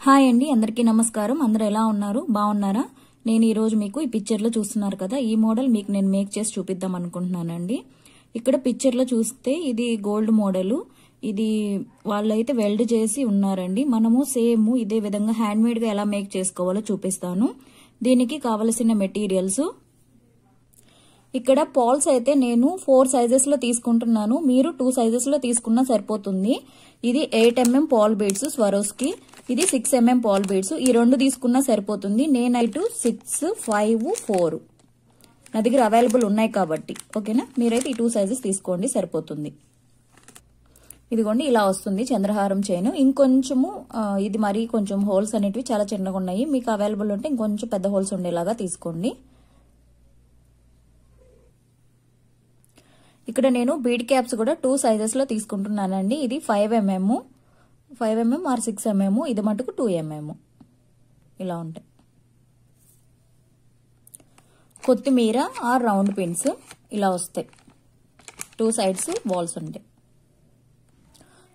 Hi అండి, అందరికీ నమస్కారం. అందరూ ఎలా ఉన్నారు? బాగున్నారా? నేను ఈ రోజు మీకు ఈ పిక్చర్ లో చూస్తున్నారు కదా, ఈ మోడల్ మీకు నేను మేక్ చేసి చూపిద్దాం అనుకుంటున్నానండి. ఇక్కడ పిక్చర్ లో చూస్తే ఇది గోల్డ్ మోడల్. ఇది వాళ్ళైతే వెల్డ్ చేసి ఉన్నారండి. మనము సేమ్ ఇదే విధంగా హ్యాండ్ మేడ్ గా ఎలా మేక్ చేసుకోవాలో చూపిస్తాను. దీనికి కావలసిన మెటీరియల్స్ ఇక్కడ పాల్స్ అయితే నేను 4 సైజెస్ లో తీసుకుంటున్నాను. మీరు 2 సైజెస్ లో తీసుకున్నా సరిపోతుంది. ఇది 8 mm పాల్ బీడ్స్ స్వరోస్కి, ఇది 6 mm పాల్ బీడ్స్. ఈ రెండు తీసుకున్నా సరిపోతుంది. నేనైతే 6, 5, 4 నా దగ్గర అవైలబుల్ ఉన్నాయి కాబట్టి ఓకేనా. మీరైతే ఈ 2 సైజెస్ తీసుకోండి, సరిపోతుంది. ఇదిగోండి ఇలా వస్తుంది చంద్రహారం చైన్. ఇంకొంచెము ఇది మరీ కొంచెం హోల్స్ అనేటివి చాలా చిన్నగా ఉన్నాయి. మీకు అవైలబుల్ ఉంటే ఇంకొంచెం పెద్ద హోల్స్ ఉండేలాగా తీసుకోండి. ఇక్కడ నేను బీడ్ క్యాప్స్ కూడా 2 సైజెస్ లో తీసుకుంటున్నానండి. ఇది 5 mm ఆర్ 6 mm, ఇది మటుకు 2 mm ఇలా ఉంటాయి. కొత్తిమీర ఆర్ రౌండ్ పిన్స్ ఇలా వస్తాయి. 2 సైడ్స్ బాల్స్ ఉంటాయి.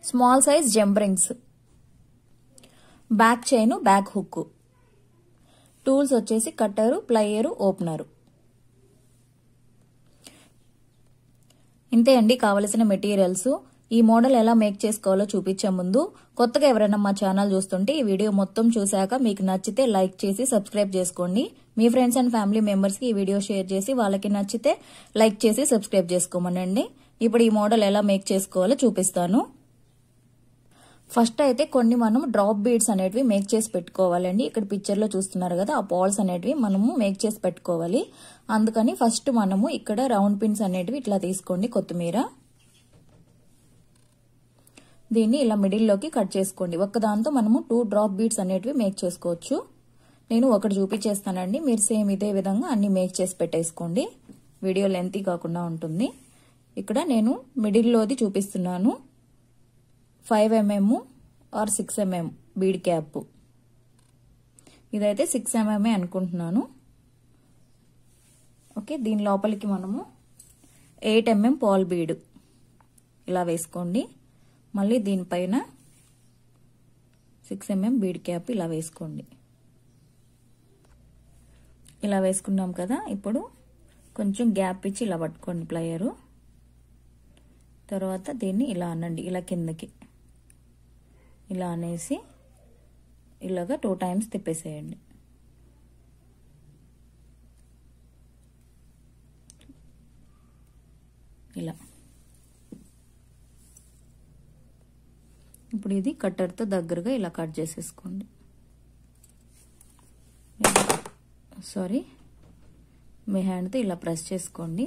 Small size jump rings, back chain, back hook, tools వచ్చేసి కట్టరు, ప్లైయరు, ఓపెనరు. ఇంతే అండి కావలసిన మెటీరియల్స్. ఈ మోడల్ ఎలా మేక్ చేసుకోవాలో చూపించే ముందు కొత్తగా ఎవరైనా మా ఛానల్ చూస్తుంటే ఈ వీడియో మొత్తం చూశాక మీకు నచ్చితే లైక్ చేసి సబ్స్క్రైబ్ చేసుకోండి. మీ ఫ్రెండ్స్ అండ్ ఫ్యామిలీ మెంబర్స్ కి ఈ వీడియో షేర్ చేసి వాళ్ళకి నచ్చితే లైక్ చేసి సబ్స్క్రైబ్ చేసుకోమనండి. ఇప్పుడు ఈ మోడల్ ఎలా మేక్ చేసుకోవాలో చూపిస్తాను. ఫస్ట్ అయితే కొన్ని మనం డ్రాప్ బీడ్స్ అనేటివి మేక్ చేసి పెట్టుకోవాలండి. ఇక్కడ పిక్చర్ లో చూస్తున్నారు కదా, ఆ పాల్స్ అనేటివి మనము మేక్ చేసి పెట్టుకోవాలి. అందుకని ఫస్ట్ మనము ఇక్కడ రౌండ్ పిన్స్ అనేటివి ఇట్లా తీసుకోండి. కొత్తిమీర దీన్ని ఇలా మిడిల్ లోకి కట్ చేసుకోండి. ఒక్కదాంతో మనము 2 డ్రాప్ బీడ్స్ అనేటివి మేక్ చేసుకోవచ్చు. నేను ఒకటి చూపించేస్తానండి. మీరు సేమ్ ఇదే విధంగా అన్ని మేక్ చేసి పెట్టేసుకోండి. వీడియో లెంతీ కాకుండా ఉంటుంది. ఇక్కడ నేను మిడిల్ లోది చూపిస్తున్నాను. 5 mm or 6 mm bead cap. ఇదైతే 6 mm అనుకుంటున్నాను. ఓకే, దీని లోపలికి మనము 8 mm పాల్ బీడ్ ఇలా వేసుకోండి. మళ్ళీ దీనిపైన 6 mm బీడ్ క్యాప్ ఇలా వేసుకోండి. ఇలా వేసుకున్నాం కదా, ఇప్పుడు కొంచెం గ్యాప్ ఇచ్చి ఇలా పట్టుకోండి ప్లయరు. తర్వాత దీన్ని ఇలా అనండి, ఇలా కిందకి ఇలా అనేసి ఇలాగా 2 టైమ్స్ తిప్పేసేయండి. ఇలా ఇప్పుడు ఇది కట్టర్తో దగ్గరగా ఇలా కట్ చేసేసుకోండి. సారీ, మీ హ్యాండ్తో ఇలా ప్రెస్ చేసుకోండి.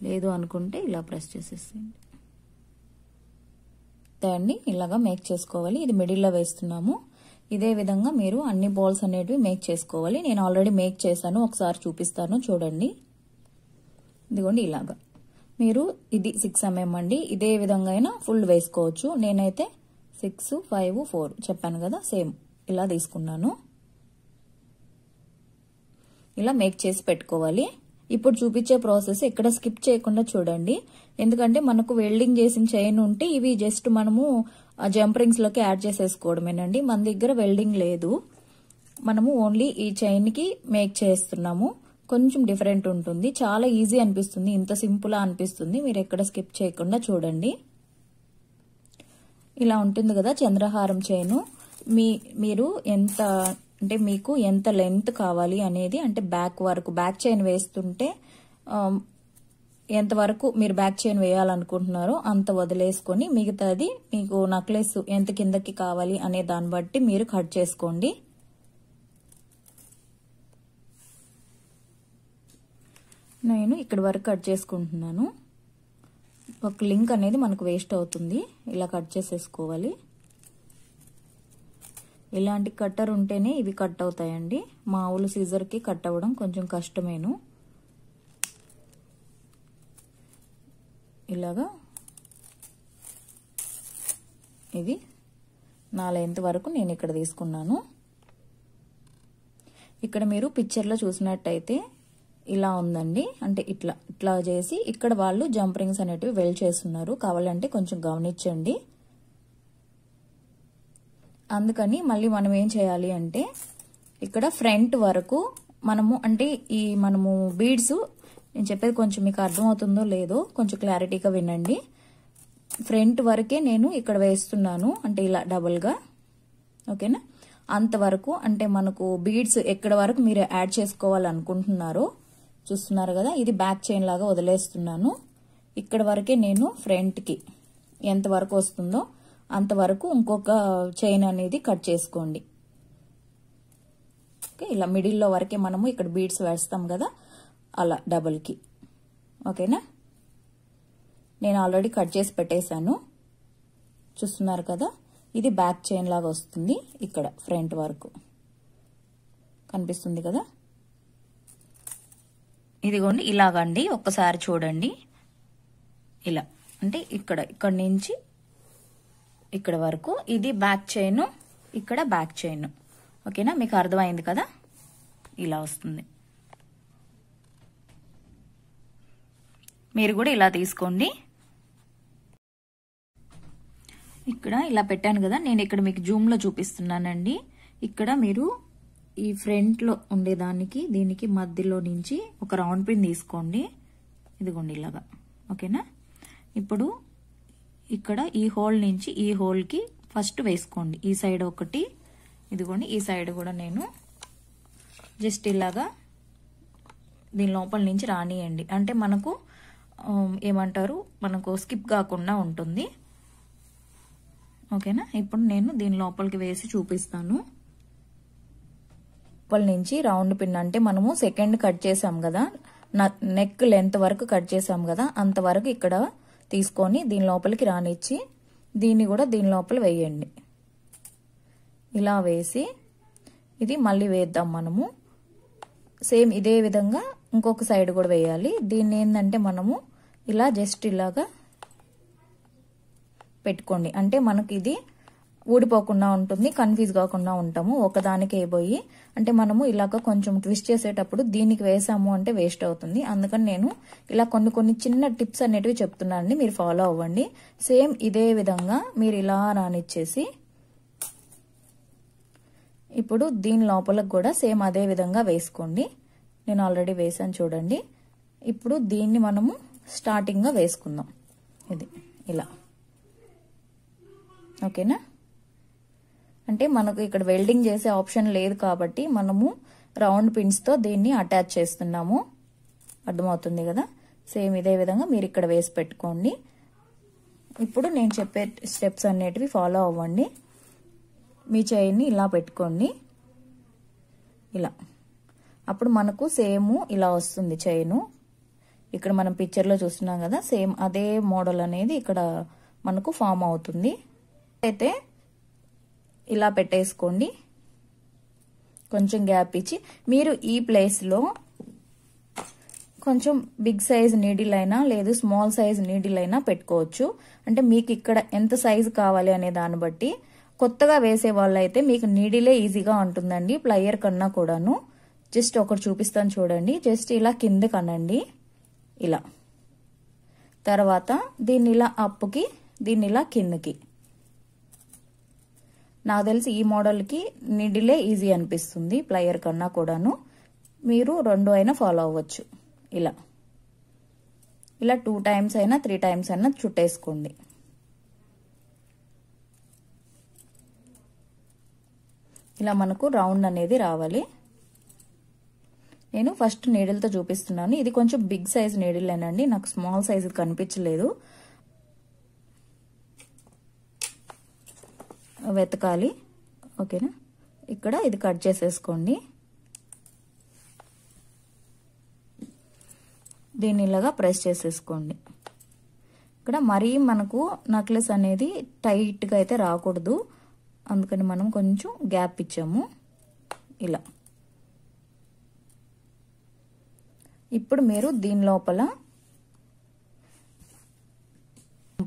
లేదు అనుకుంటే ఇలా ప్రెస్ చేసేసేయండి. అండి ఇలాగా మేక్ చేసుకోవాలి. ఇది మిడిల్లో వేస్తున్నాము. ఇదే విధంగా మీరు అన్ని బాల్స్ అనేటివి మేక్ చేసుకోవాలి. నేను ఆల్రెడీ మేక్ చేశాను, ఒకసారి చూపిస్తాను చూడండి. ఇదిగోండి ఇలాగా మీరు ఇది 6 mm అండి. ఇదే విధంగా అయినా ఫుల్ వేసుకోవచ్చు. నేనైతే 6, 5, 4 చెప్పాను కదా, సేమ్ ఇలా తీసుకున్నాను. ఇలా మేక్ చేసి పెట్టుకోవాలి. ఇప్పుడు చూపించే ప్రాసెస్ ఎక్కడ స్కిప్ చేయకుండా చూడండి. ఎందుకంటే మనకు వెల్డింగ్ చేసిన చైన్ ఉంటే ఇవి జస్ట్ మనము జంప్ రింగ్స్ లోకి యాడ్ చేసేసుకోవడమేనండి. మన దగ్గర వెల్డింగ్ లేదు, మనము ఓన్లీ ఈ చైన్ కి మేక్ చేస్తున్నాము. కొంచెం డిఫరెంట్ ఉంటుంది, చాలా ఈజీ అనిపిస్తుంది, ఇంత సింపుల్ అనిపిస్తుంది. మీరు ఎక్కడ స్కిప్ చేయకుండా చూడండి. ఇలా ఉంటుంది కదా చంద్రహారం చైన్. మీరు ఎంత అంటే మీకు ఎంత లెంత్ కావాలి అనేది, అంటే బ్యాక్ వరకు బ్యాక్ చైన్ వేస్తుంటే ఎంతవరకు మీరు బ్యాక్ చైన్ వేయాలనుకుంటున్నారో అంత వదిలేసుకొని మిగతాది మీకు నెక్లెస్ ఎంత కిందకి కావాలి అనే దాన్ని బట్టి మీరు కట్ చేసుకోండి. నేను ఇక్కడి వరకు కట్ చేసుకుంటున్నాను. ఒక లింక్ అనేది మనకు వేస్ట్ అవుతుంది. ఇలా కట్ చేసేసుకోవాలి. ఇలాంటి కట్టర్ ఉంటేనే ఇవి కట్ అవుతాయండి. మామూలు సీజర్కి కట్ అవ్వడం కొంచెం కష్టమేను. ఇలాగా ఇది నా లెంత్ వరకు నేను ఇక్కడ తీసుకున్నాను. ఇక్కడ మీరు పిక్చర్లో చూసినట్టయితే ఇలా ఉందండి. అంటే ఇట్లా చేసి ఇక్కడ వాళ్ళు జంప్ రింగ్స్ అనేటివి వెల్డ్ చేస్తున్నారు. కావాలంటే కొంచెం గమనించండి. అందుకని మళ్ళీ మనం ఏం చేయాలి అంటే ఇక్కడ ఫ్రంట్ వరకు మనము అంటే మనము బీడ్స్ నేను చెప్పేది కొంచెం మీకు అర్థమవుతుందో లేదో కొంచెం క్లారిటీగా వినండి. ఫ్రంట్ వరకే నేను ఇక్కడ వేస్తున్నాను, అంటే ఇలా డబుల్గా. ఓకేనా? అంతవరకు అంటే మనకు బీడ్స్ ఎక్కడ వరకు మీరు యాడ్ చేసుకోవాలనుకుంటున్నారో చూస్తున్నారు కదా, ఇది బ్యాక్ చైన్ లాగా వదిలేస్తున్నాను. ఇక్కడ వరకే నేను ఫ్రంట్కి ఎంత వరకు వస్తుందో అంతవరకు ఇంకొక చైన్ అనేది కట్ చేసుకోండి. ఓకే, ఇలా మిడిల్లో వరకే మనము ఇక్కడ బీడ్స్ వేస్తాం కదా, అలా డబుల్కి. ఓకేనా? నేను ఆల్రెడీ కట్ చేసి పెట్టేశాను, చూస్తున్నారు కదా. ఇది బ్యాక్ చైన్ లాగా వస్తుంది, ఇక్కడ ఫ్రంట్ వరకు కనిపిస్తుంది కదా. ఇదిగోండి ఇలాగండి, ఒక్కసారి చూడండి. ఇలా అంటే ఇక్కడ నుంచి ఇక్కడ వరకు ఇది బ్యాక్ చైన్, ఇక్కడ బ్యాక్ చైన్. ఓకేనా? మీకు అర్థమైంది కదా, ఇలా వస్తుంది. మీరు కూడా ఇలా తీసుకోండి. ఇక్కడ ఇలా పెట్టాను కదా, నేను ఇక్కడ మీకు జూమ్ లో చూపిస్తున్నానండి. ఇక్కడ మీరు ఈ ఫ్రంట్ లో ఉండేదానికి దీనికి మధ్యలో నుంచి ఒక రౌండ్ పిన్ తీసుకోండి. ఇదిగోండి ఇలాగా. ఓకేనా? ఇప్పుడు ఇక్కడ ఈ హోల్ నుంచి ఈ హోల్ కి ఫస్ట్ వేసుకోండి. ఈ సైడ్ ఒకటి, ఇదిగోండి ఈ సైడ్ కూడా నేను జస్ట్ ఇలాగా దీని లోపల నుంచి రానియండి, అంటే మనకు ఏమంటారు, మనకు స్కిప్ కాకుండా ఉంటుంది. ఓకేనా? ఇప్పుడు నేను దీని లోపలికి వేసి చూపిస్తాను. లోపల నుంచి రౌండ్ పిన్ అంటే మనము సెకండ్ కట్ చేసాం కదా, నెక్ లెంత్ వరకు కట్ చేసాం కదా, అంతవరకు ఇక్కడ తీసుకొని దీని లోపలికి రానిచ్చి దీన్ని కూడా దీని లోపల వేయండి. ఇలా వేసి ఇది మళ్ళీ వేద్దాం మనము. సేమ్ ఇదే విధంగా ఇంకొక సైడ్ కూడా వేయాలి. దీన్ని ఏంటంటే మనము ఇలా జస్ట్ ఇలాగా పెట్టుకోండి, అంటే మనకి ఇది ఊడిపోకుండా ఉంటుంది, కన్ఫ్యూజ్ కాకుండా ఉంటాము. ఒకదానికి వేయబోయి అంటే మనము ఇలాగ కొంచెం ట్విస్ట్ చేసేటప్పుడు దీనికి వేసాము అంటే వేస్ట్ అవుతుంది. అందుకని నేను ఇలా కొన్ని చిన్న టిప్స్ అనేటివి చెప్తున్నానండి, మీరు ఫాలో అవ్వండి. సేమ్ ఇదే విధంగా మీరు ఇలా రానిచ్చేసి ఇప్పుడు దీని లోపలకు కూడా సేమ్ అదే విధంగా వేసుకోండి. నేను ఆల్రెడీ వేసాను చూడండి. ఇప్పుడు దీన్ని మనము స్టార్టింగ్ గా వేసుకుందాం, ఇది ఇలా. ఓకేనా? అంటే మనకు ఇక్కడ వెల్డింగ్ చేసే ఆప్షన్ లేదు కాబట్టి మనము రౌండ్ పిన్స్ తో దీన్ని అటాచ్ చేస్తున్నాము. అర్థమవుతుంది కదా. సేమ్ ఇదే విధంగా మీరు ఇక్కడ వేసి పెట్టుకోండి. ఇప్పుడు నేను చెప్పే స్టెప్స్ అనేటివి ఫాలో అవ్వండి. మీ చైన్ని ఇలా పెట్టుకోండి, ఇలా. అప్పుడు మనకు సేమ్ ఇలా వస్తుంది చైను. ఇక్కడ మనం పిక్చర్ లో చూస్తున్నాం కదా, సేమ్ అదే మోడల్ అనేది ఇక్కడ మనకు ఫామ్ అవుతుంది. అయితే ఇలా పెట్టేసుకోండి, కొంచెం గ్యాప్ ఇచ్చి. మీరు ఈ ప్లేస్ లో కొంచెం బిగ్ సైజ్ నీడిల్ అయినా లేదు స్మాల్ సైజ్ నీడిల్ అయినా పెట్టుకోవచ్చు. అంటే మీకు ఇక్కడ ఎంత సైజ్ కావాలి అనే దాన్ని బట్టి. కొత్తగా వేసే వాళ్ళైతే మీకు నీడిలే ఈజీగా ఉంటుందండి ప్లయర్ కన్నా కూడాను. జస్ట్ ఒకటి చూపిస్తాను చూడండి. జస్ట్ ఇలా కిందకి అనండి, ఇలా. తర్వాత దీన్ని ఇలా అప్పుకి, దీన్ని ఇలా కిందకి. నాకు తెలిసి ఈ మోడల్కి నీడిలే ఈజీ అనిపిస్తుంది ప్లయర్ కన్నా కూడాను. మీరు రెండు అయినా ఫాలో అవ్వచ్చు. ఇలా 2 టైమ్స్ అయినా 3 టైమ్స్ అయినా చుట్టేసుకోండి. ఇలా మనకు రౌండ్ అనేది రావాలి. నేను ఫస్ట్ నీడిల్తో చూపిస్తున్నాను. ఇది కొంచెం బిగ్ సైజ్ నీడిలేనండి, నాకు స్మాల్ సైజ్ కనిపించలేదు. వెతకాలి. ఓకేనా? ఇక్కడ ఇది కట్ చేసేసుకోండి. దీన్ని ఇలాగా ప్రెస్ చేసేసుకోండి. ఇక్కడ మరీ మనకు నెక్లెస్ అనేది టైట్ గా అయితే రాకూడదు, అందుకని మనం కొంచెం గ్యాప్ ఇచ్చాము ఇలా. ఇప్పుడు మీరు దీని లోపల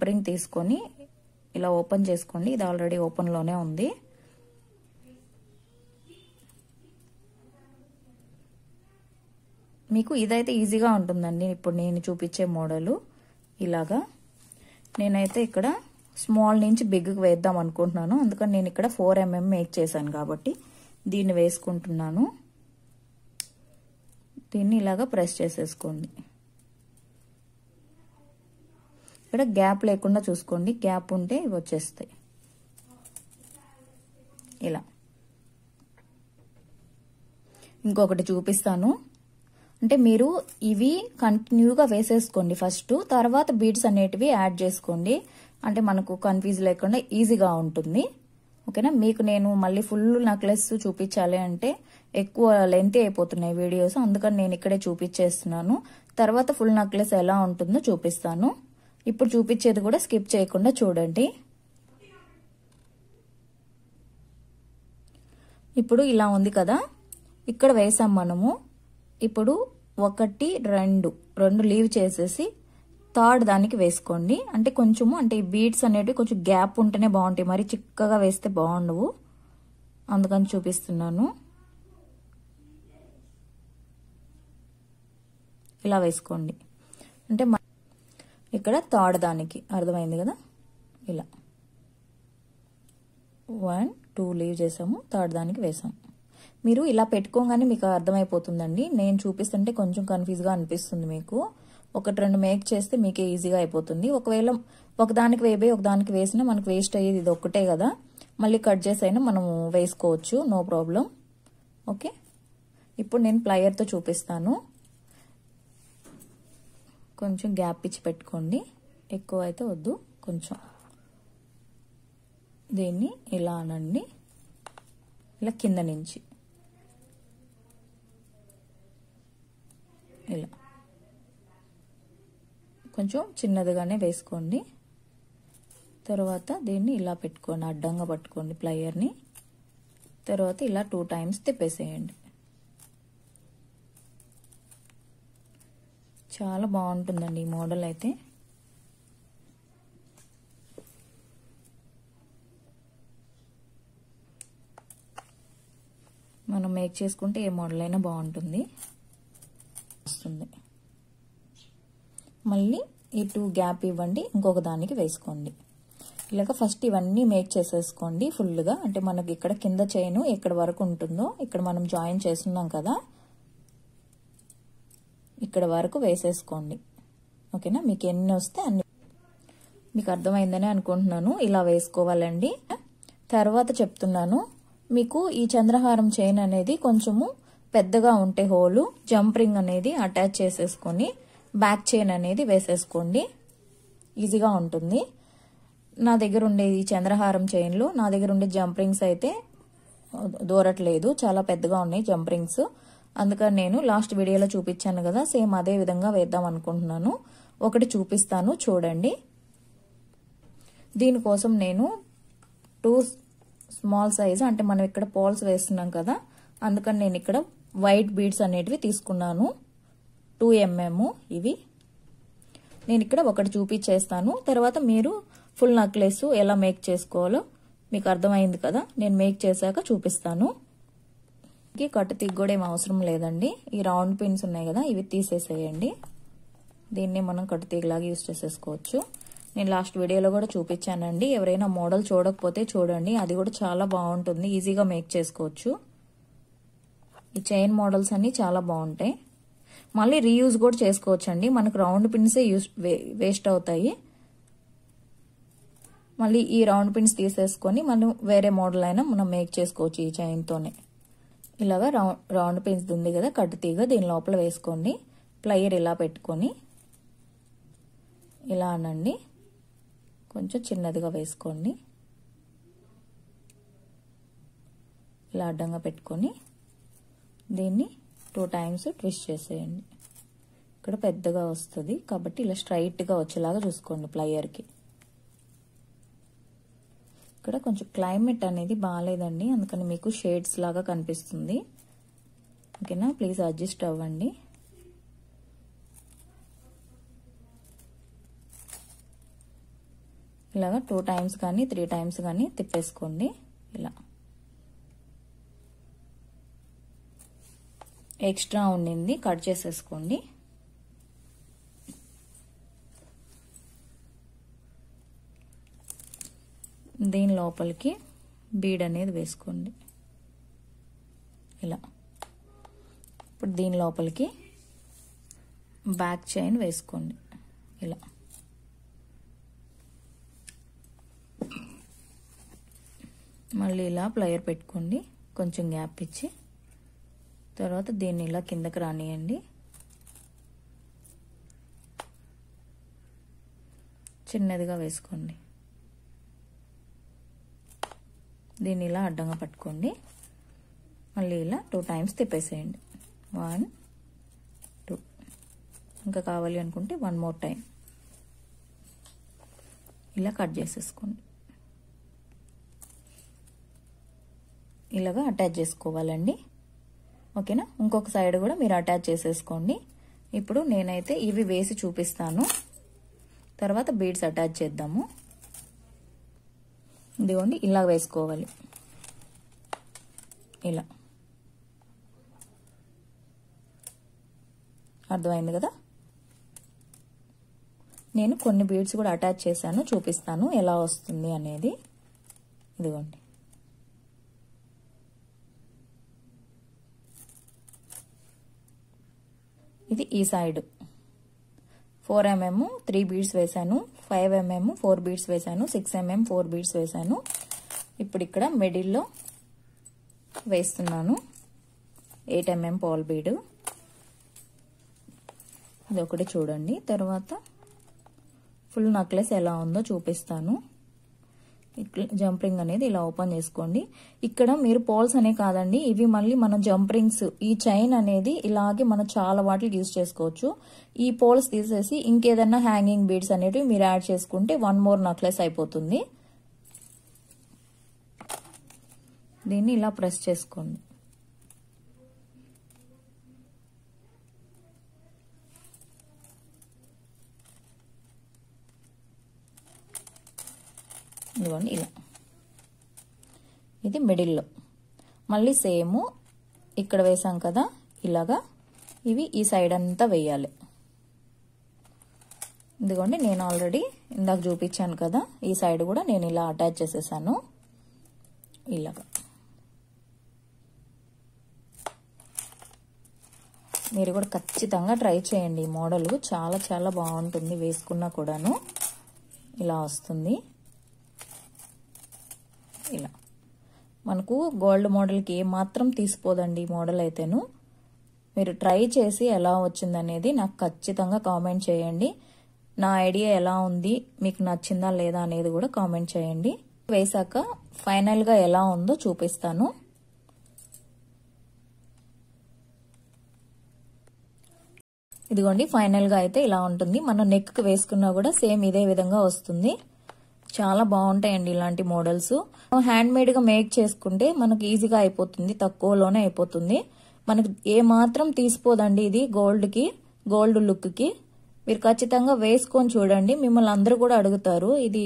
రింగ్ తీసుకొని ఇలా ఓపెన్ చేసుకోండి. ఇది ఆల్రెడీ ఓపెన్ లోనే ఉంది. మీకు ఇదైతే ఈజీగా ఉంటుందండి. ఇప్పుడు నేను చూపించే మోడలు ఇలాగా. నేనైతే ఇక్కడ స్మాల్ నుంచి బిగ్కి వేద్దాం అనుకుంటున్నాను. అందుకని నేను ఇక్కడ 4 mm మేక్ చేశాను కాబట్టి దీన్ని వేసుకుంటున్నాను. దీన్ని ఇలాగా ప్రెస్ చేసేసుకోండి. ఇక్కడ గ్యాప్ లేకుండా చూసుకోండి, గ్యాప్ ఉంటే ఇవి వచ్చేస్తాయి. ఇలా ఇంకొకటి చూపిస్తాను. అంటే మీరు ఇవి కంటిన్యూగా వేసేసుకోండి ఫస్ట్, తర్వాత బీడ్స్ అనేటివి యాడ్ చేసుకోండి. అంటే మనకు కన్ఫ్యూజ్ లేకుండా ఈజీగా ఉంటుంది. ఓకేనా? మీకు నేను మళ్ళీ ఫుల్ నెక్లెస్ చూపించాలి అంటే ఎక్కువ లెంత్ అయిపోతున్నాయి వీడియోస్, అందుకని నేను ఇక్కడే చూపించేస్తున్నాను. తర్వాత ఫుల్ నెక్లెస్ ఎలా ఉంటుందో చూపిస్తాను. ఇప్పుడు చూపించేది కూడా స్కిప్ చేయకుండా చూడండి. ఇప్పుడు ఇలా ఉంది కదా, ఇక్కడ వేసాం మనము. ఇప్పుడు 1 2 లీవ్ చేసేసి థర్డ్ దానికి వేసుకోండి. అంటే కొంచెము, అంటే ఈ బీడ్స్ అనేటివి కొంచెం గ్యాప్ ఉంటేనే బాగుంటాయి, మరి చిక్కగా వేస్తే బాగుండవు, అందుకని చూపిస్తున్నాను. ఇలా వేసుకోండి. అంటే ఇక్కడ థర్డ్ దానికి అర్థమైంది కదా, ఇలా 1 2 లీవ్ చేసాము, థర్డ్ దానికి వేసాము. మీరు ఇలా పెట్టుకోగానే మీకు అర్థమైపోతుందండి. నేను చూపిస్తుంటే కొంచెం కన్ఫ్యూజ్గా అనిపిస్తుంది మీకు. 1 2 మేక్ చేస్తే మీకే ఈజీగా అయిపోతుంది. ఒకవేళ ఒకదానికి వేయబోయి ఒకదానికి వేసినా మనకు వేస్ట్ అయ్యేది ఇది ఒక్కటే కదా, మళ్ళీ కట్ చేసి అయినా మనము వేసుకోవచ్చు, నో ప్రాబ్లం. ఓకే, ఇప్పుడు నేను ప్లయర్తో చూపిస్తాను. కొంచెం గ్యాప్ ఇచ్చి పెట్టుకోండి, ఎక్కువ అయితే వద్దు, కొంచెం. దీన్ని ఇలా అనండి, ఇలా కింద నుంచి ఇలా కొంచెం చిన్నదిగానే వేసుకోండి. తర్వాత దీన్ని ఇలా పెట్టుకోండి, అడ్డంగా పట్టుకోండి ప్లయర్ని. తర్వాత ఇలా 2 టైమ్స్ తిప్పేసేయండి. చాలా బాగుంటుందండి ఈ మోడల్ అయితే. మనం మేక్ చేసుకుంటే ఏ మోడల్ అయినా బాగుంటుంది, వస్తుంది. మళ్ళీ ఈ 2 గ్యాప్ ఇవ్వండి, ఇంకొక దానికి వేసుకోండి. ఇలాగ ఫస్ట్ ఇవన్నీ మేక్ చేసేసుకోండి ఫుల్గా. అంటే మనకి ఇక్కడ కింద చైన్ ఎక్కడ వరకు ఉంటుందో, ఇక్కడ మనం జాయిన్ చేస్తున్నాం కదా, ఇక్కడ వరకు వేసేసుకోండి. ఓకేనా? మీకు ఎన్ని వస్తే అన్ని. మీకు అర్థమైందని అనుకుంటున్నాను. ఇలా వేసుకోవాలండి. తర్వాత చెప్తున్నాను మీకు, ఈ చంద్రహారం చైన్ అనేది కొంచెము పెద్దగా ఉంటే హోలు, జంప్ రింగ్ అనేది అటాచ్ చేసేసుకొని బ్యాక్ చైన్ అనేది వేసేసుకోండి, ఈజీగా ఉంటుంది. నా దగ్గర ఉండే ఈ చంద్రహారం చైన్లు, నా దగ్గర ఉండే జంప్ రింగ్స్ అయితే దూరట్లేదు, చాలా పెద్దగా ఉన్నాయి జంప్ రింగ్స్. అందుకని నేను లాస్ట్ వీడియోలో చూపించాను కదా, సేమ్ అదే విధంగా వేద్దాం అనుకుంటున్నాను. ఒకటి చూపిస్తాను చూడండి. దీనికోసం నేను 2 స్మాల్ సైజ్, అంటే మనం ఇక్కడ పోల్స్ వేస్తున్నాం కదా, అందుకని నేను ఇక్కడ వైట్ బీడ్స్ అనేటివి తీసుకున్నాను. 2 mm ఇవి. నేను ఇక్కడ ఒకటి చూపించేస్తాను, తర్వాత మీరు ఫుల్ నెక్లెస్ ఎలా మేక్ చేసుకోవాలో మీకు అర్థమైంది కదా, నేను మేక్ చేశాక చూపిస్తాను. కట్టు తీగ కూడా ఏం అవసరం లేదండి. ఈ రౌండ్ పిన్స్ ఉన్నాయి కదా, ఇవి తీసేసేయండి. దీన్ని మనం కట్టు తీగలాగా యూజ్ చేసేసుకోవచ్చు. నేను లాస్ట్ వీడియోలో కూడా చూపించానండి, ఎవరైనా మోడల్ చూడకపోతే చూడండి, అది కూడా చాలా బాగుంటుంది, ఈజీగా మేక్ చేసుకోవచ్చు. ఈ చైన్ మోడల్స్ అన్ని చాలా బాగుంటాయి. మళ్ళీ రీయూజ్ కూడా చేసుకోవచ్చు అండి, మనకు రౌండ్ పిన్సే వేస్ట్ అవుతాయి. మళ్ళీ ఈ రౌండ్ పిన్స్ తీసేసుకొని మనం వేరే మోడల్ అయినా మనం మేక్ చేసుకోవచ్చు ఈ చైన్తోనే. ఇలాగా రౌండ్ పిన్స్ ఉంది కదా కట్టు తీగ, దీని లోపల వేసుకోండి. ప్లయర్ ఇలా పెట్టుకొని ఇలా అనండి, కొంచెం చిన్నదిగా వేసుకోండి. ఇలా అడ్డంగా పెట్టుకొని దీన్ని 2 టైమ్స్ ట్విస్ట్ చేసేయండి. ఇక్కడ పెద్దగా వస్తుంది కాబట్టి ఇలా స్ట్రైట్గా వచ్చేలాగా చూసుకోండి ప్లయర్కి. ఇక్కడ కొంచెం క్లైమేట్ అనేది బాగాలేదండి, అందుకని మీకు షేడ్స్ లాగా కనిపిస్తుంది. ఓకేనా? ప్లీజ్ అడ్జస్ట్ అవ్వండి. ఇలాగా 2 టైమ్స్ కానీ 3 టైమ్స్ కానీ తిప్పేసుకోండి. ఇలా ఎక్స్ట్రా ఉండింది కట్ చేసేసుకోండి. దీని లోపలికి బీడ్ అనేది వేసుకోండి ఇలా. ఇప్పుడు దీని లోపలికి బ్యాక్ చైన్ వేసుకోండి ఇలా. మళ్ళీ ఇలా ప్లయర్ పెట్టుకోండి, కొంచెం గ్యాప్ ఇచ్చి. తర్వాత దీన్ని ఇలా కిందకి రానియండి. చిన్నదిగా వేసుకోండి. దీన్ని ఇలా అడ్డంగా పట్టుకోండి. మళ్ళీ ఇలా 2 టైమ్స్ తిప్పేసేయండి. 1 2. ఇంకా కావాలి అనుకుంటే 1 మోర్ టైం ఇలా కట్ చేసేసుకోండి. ఇలాగా అటాచ్ చేసుకోవాలండి. ఓకేనా? ఇంకొక సైడ్ కూడా మీరు అటాచ్ చేసేసుకోండి. ఇప్పుడు నేనైతే ఇవి వేసి చూపిస్తాను, తర్వాత బీడ్స్ అటాచ్ చేద్దాము. ఇదిగోండి ఇలా వేసుకోవాలి ఇలా. అర్థమైంది కదా? నేను కొన్ని బీడ్స్ కూడా అటాచ్ చేశాను, చూపిస్తాను ఎలా వస్తుంది అనేది. ఇదిగోండి ఇది ఈ సైడ్ 4 mm 3 బీడ్స్ వేసాను, 5 mm 4 బీడ్స్ వేసాను, 6 mm 4 బీడ్స్ వేసాను. ఇప్పుడు ఇక్కడ మిడిల్లో వేస్తున్నాను 8 mm పాల్ బీడ్. ఇది ఒకటి చూడండి. తర్వాత ఫుల్ నెక్లెస్ ఎలా ఉందో చూపిస్తాను. జంప్ రింగ్ అనేది ఇలా ఓపెన్ చేసుకోండి. ఇక్కడ మీరు పోల్స్ అనే కాదండి, ఇవి మళ్ళీ మన జంప్ రింగ్స్, ఈ చైన్ అనేది ఇలాగే మనం చాలా వాటికి యూజ్ చేసుకోవచ్చు. ఈ పోల్స్ తీసేసి ఇంకేదన్నా హ్యాంగింగ్ బీడ్స్ అనేటివి మీరు యాడ్ చేసుకుంటే 1 మోర్ నెక్లెస్ అయిపోతుంది. దీన్ని ఇలా ప్రెస్ చేసుకోండి. ఇదిగోండి ఇలా. ఇది మిడిల్లో. మళ్ళీ సేమ్ ఇక్కడ వేసాం కదా ఇలాగా, ఇవి ఈ సైడ్ అంతా వేయాలి. ఇదిగోండి నేను ఆల్రెడీ ఇందాక చూపించాను కదా, ఈ సైడ్ కూడా నేను ఇలా అటాచ్ చేసేసాను ఇలాగా. మీరు కూడా ఖచ్చితంగా ట్రై చేయండి. ఈ మోడల్ చాలా చాలా బాగుంటుంది, వేసుకున్నా కూడాను ఇలా వస్తుంది. ఇలా మనకు గోల్డ్ మోడల్కి ఏమాత్రం తీసిపోదండి ఈ మోడల్ అయితేను. మీరు ట్రై చేసి ఎలా వచ్చిందనేది నాకు ఖచ్చితంగా కామెంట్ చేయండి. నా ఐడియా ఎలా ఉంది, మీకు నచ్చిందా లేదా అనేది కూడా కామెంట్ చేయండి. వేసాక ఫైనల్గా ఎలా ఉందో చూపిస్తాను. ఇదిగోండి ఫైనల్గా అయితే ఇలా ఉంటుంది. మనం నెక్కి వేసుకున్నా కూడా సేమ్ ఇదే విధంగా వస్తుంది. చాలా బాగుంటాయండి ఇలాంటి మోడల్స్. హ్యాండ్ మేడ్ గా మేక్ చేసుకుంటే మనకు ఈజీగా అయిపోతుంది, తక్కువలోనే అయిపోతుంది. మనకు ఏ మాత్రం తీసిపోదండి ఇది గోల్డ్ కి, గోల్డ్ లుక్ కి. మీరు ఖచ్చితంగా వేసుకొని చూడండి. మిమ్మల్ని అందరూ కూడా అడుగుతారు ఇది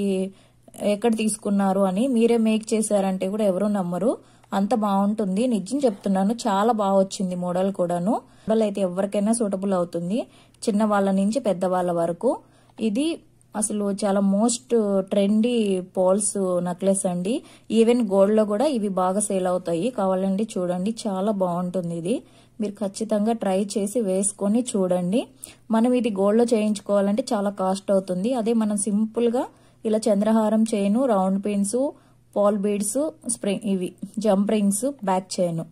ఎక్కడ తీసుకున్నారు అని. మీరే మేక్ చేశారంటే కూడా ఎవరు నమ్మరు, అంత బాగుంటుంది. నిజం చెప్తున్నాను, చాలా బాగా వచ్చింది మోడల్ కూడాను. మోడల్ అయితే ఎవరికైనా సూటబుల్ అవుతుంది, చిన్న వాళ్ళ నుంచి పెద్ద వాళ్ళ వరకు. ఇది అసలు చాలా మోస్ట్ ట్రెండీ పోల్స్ నెక్లెస్ అండి. ఈవెన్ గోల్డ్ లో కూడా ఇవి బాగా సేల్ అవుతాయి. కావాలండి చూడండి, చాలా బాగుంటుంది ఇది. మీరు ఖచ్చితంగా ట్రై చేసి వేసుకొని చూడండి. మనం ఇది గోల్డ్ లో చేయించుకోవాలంటే చాలా కాస్ట్ అవుతుంది. అదే మనం సింపుల్ గా ఇలా చంద్రహారం చైన్, రౌండ్ పిన్స్, పాల్ బీడ్స్, స్ప్రింగ్, ఇవి jump rings, back chain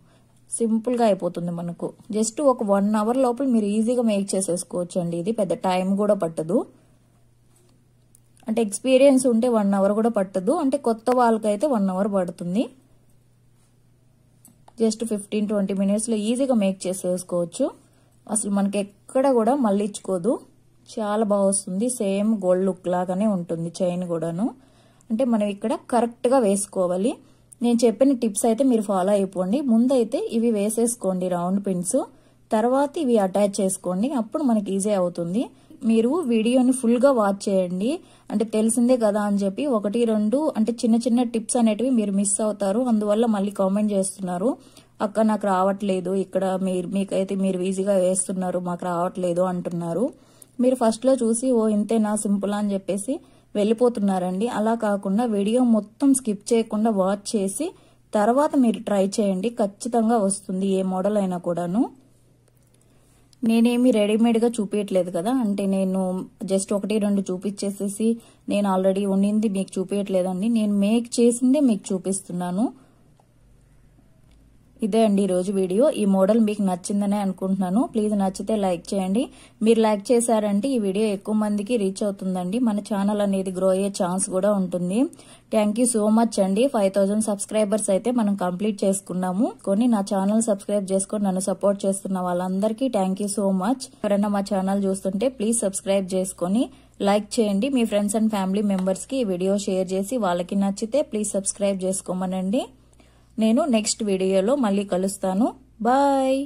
simple గా అయిపోతుంది మనకు. జస్ట్ ఒక 1 అవర్ లోపల మీరు ఈజీగా మేక్ చేసేసుకోవచ్చు అండి. ఇది పెద్ద టైం కూడా పట్టదు. అంటే ఎక్స్పీరియన్స్ ఉంటే 1 అవర్ కూడా పట్టదు. అంటే కొత్త వాళ్ళకైతే 1 అవర్ పడుతుంది. జస్ట్ 15-20 మినిట్స్లో ఈజీగా మేక్ చేసేసుకోవచ్చు. అసలు మనకి ఎక్కడ కూడా మళ్ళించుకోదు, చాలా బాగా వస్తుంది. సేమ్ గోల్డ్ లుక్ లాగానే ఉంటుంది చైన్ కూడాను. అంటే మనం ఇక్కడ కరెక్ట్గా వేసుకోవాలి. నేను చెప్పిన టిప్స్ అయితే మీరు ఫాలో అయిపోండి. ముందైతే ఇవి వేసేసుకోండి రౌండ్ పిన్స్, తర్వాత ఇవి అటాచ్ చేసుకోండి, అప్పుడు మనకి ఈజీ అవుతుంది. మీరు వీడియోని ఫుల్గా వాచ్ చేయండి. అంటే తెలిసిందే కదా అని చెప్పి 1-2 అంటే చిన్న చిన్న టిప్స్ అనేటివి మీరు మిస్ అవుతారు. అందువల్ల మళ్ళీ కామెంట్ చేస్తున్నారు, అక్క నాకు రావట్లేదు, ఇక్కడ మీకైతే మీరు ఈజీగా వేస్తున్నారు, మాకు రావట్లేదు అంటున్నారు. మీరు ఫస్ట్లో చూసి ఓ ఇంతేనా సింపుల్ అని చెప్పేసి వెళ్ళిపోతున్నారండి. అలా కాకుండా వీడియో మొత్తం స్కిప్ చేయకుండా వాచ్ చేసి తర్వాత మీరు ట్రై చేయండి, ఖచ్చితంగా వస్తుంది ఏ మోడల్ అయినా కూడాను. నేనేమి రెడీమేడ్గా చూపించట్లేదు కదా, అంటే నేను జస్ట్ 1-2 చూపించేసేసి నేను ఆల్రెడీ ఉండింది మీకు చూపించట్లేదండి. నేను మేక్ చేసిందే మీకు చూపిస్తున్నాను. ఇదే అండి ఈరోజు వీడియో. ఈ మోడల్ మీకు నచ్చిందనే అనుకుంటున్నాను. ప్లీజ్ నచ్చితే లైక్ చేయండి. మీరు లైక్ చేశారంటే ఈ వీడియో ఎక్కువ మందికి రీచ్ అవుతుందండి. మన ఛానల్ అనేది గ్రో అయ్యే ఛాన్స్ కూడా ఉంటుంది. థ్యాంక్ యూ సో మచ్ అండి. 5000 సబ్స్క్రైబర్స్ అయితే మనం కంప్లీట్ చేసుకున్నాము. నా ఛానల్ సబ్స్క్రైబ్ చేసుకొని నన్ను సపోర్ట్ చేస్తున్న వాళ్ళందరికీ థ్యాంక్ యూ సో మచ్. ఎవరైనా మా ఛానల్ చూస్తుంటే ప్లీజ్ సబ్స్క్రైబ్ చేసుకొని లైక్ చేయండి. మీ ఫ్రెండ్స్ అండ్ ఫ్యామిలీ మెంబర్స్ కి ఈ వీడియో షేర్ చేసి వాళ్ళకి నచ్చితే ప్లీజ్ సబ్స్క్రైబ్ చేసుకోమనండి. నేను నెక్స్ట్ వీడియోలో మళ్ళీ కలుస్తాను. బాయ్.